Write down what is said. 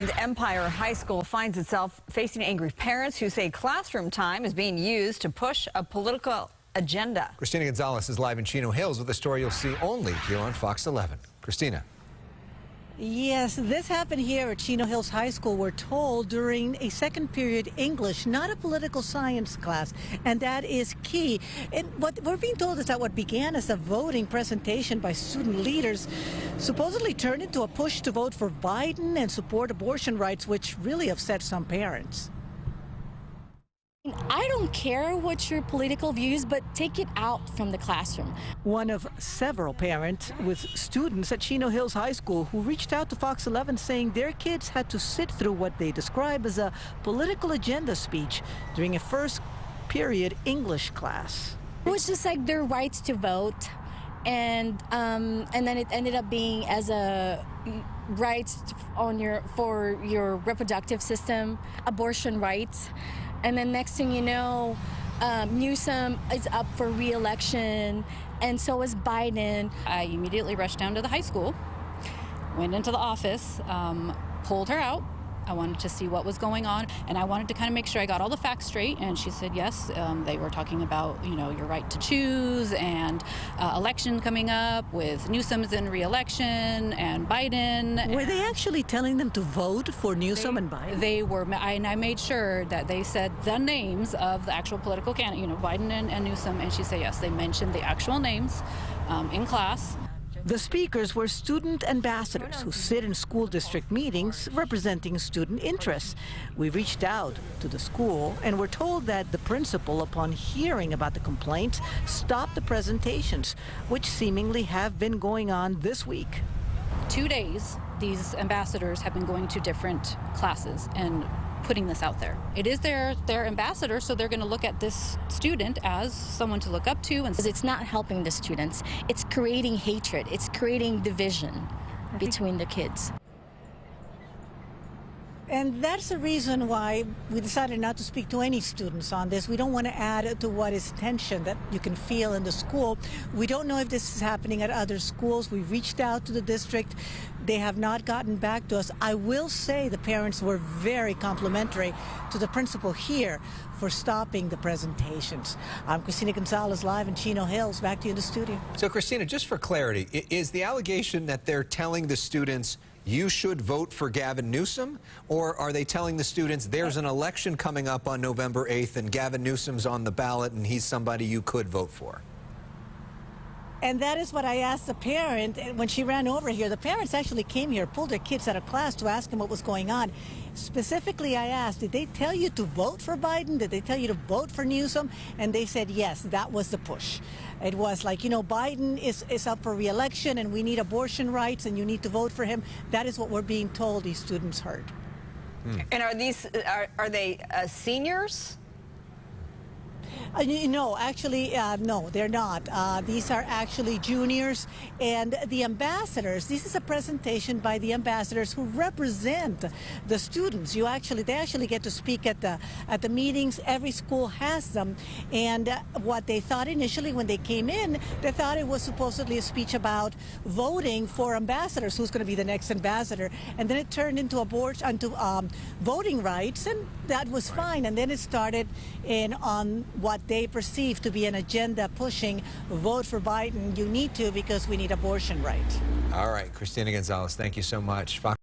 Empire High School finds itself facing angry parents who say classroom time is being used to push a political agenda. Christina Gonzalez is live in Chino Hills with a story you'll see only here on Fox 11. Christina. Yes, this happened here at Chino Hills High School, we're told, during a second period English, not a political science class, and that is key. And what we're being told is that what began as a voting presentation by student leaders supposedly turned into a push to vote for Biden and support abortion rights, which really upset some parents. I don't care what your political views, but take it out from the classroom. One of several parents with students at Chino Hills High School who reached out to Fox 11 saying their kids had to sit through what they describe as a political agenda speech during a first period English class. It was just like their rights to vote, and then it ended up being as a rights on for your reproductive system, abortion rights. And then next thing you know, Newsom is up for re-election, and so is Biden. I immediately rushed down to the high school, went into the office, pulled her out. I wanted to see what was going on, and I wanted to kind of make sure I got all the facts straight. And she said, yes, they were talking about, your right to choose and election coming up with Newsom's in re-election and Biden. Were they actually telling them to vote for Newsom and Biden? They were, and I made sure that they said the names of the actual political candidate, Biden and Newsom, and she said, yes, they mentioned the actual names in class. The speakers were student ambassadors who sit in school district meetings representing student interests. We reached out to the school and were told that the principal, upon hearing about the complaints, stopped the presentations, which seemingly have been going on this week. 2 days, these ambassadors have been going to different classes and putting this out there. It is their ambassador, so they're going to look at this student as someone to look up to. And it's not helping the students. It's creating hatred. It's creating division between the kids. And that's the reason why we decided not to speak to any students on this. We don't want to add to what is tension that you can feel in the school. We don't know if this is happening at other schools. We reached out to the district. They have not gotten back to us. I will say the parents were very complimentary to the principal here for stopping the presentations. I'm Christina Gonzalez, live in Chino Hills. Back to you in the studio. So, Christina, just for clarity, is the allegation that they're telling the students you should vote for Gavin Newsom, or are they telling the students there's an election coming up on November 8th and Gavin Newsom's on the ballot and he's somebody you could vote for? And that is what I asked the parent when she ran over here. The parents actually came here, pulled their kids out of class to ask them what was going on. Specifically, I asked, did they tell you to vote for Biden? Did they tell you to vote for Newsom? And they said, yes, that was the push. It was like, Biden is up for re-election and we need abortion rights and you need to vote for him. That is what we're being told these students heard. And are they seniors? No, actually, no, they're not. These are actually juniors, and the ambassadors. This is a presentation by the ambassadors who represent the students. They actually get to speak at the meetings. Every school has them, and what they thought initially when they came in, they thought it was supposedly a speech about voting for ambassadors. Who's going to be the next ambassador? And then it turned into voting rights, and that was fine. And then it started on what they perceive to be an agenda pushing vote for Biden. You need to because we need abortion rights. All right, Christina Gonzalez, thank you so much.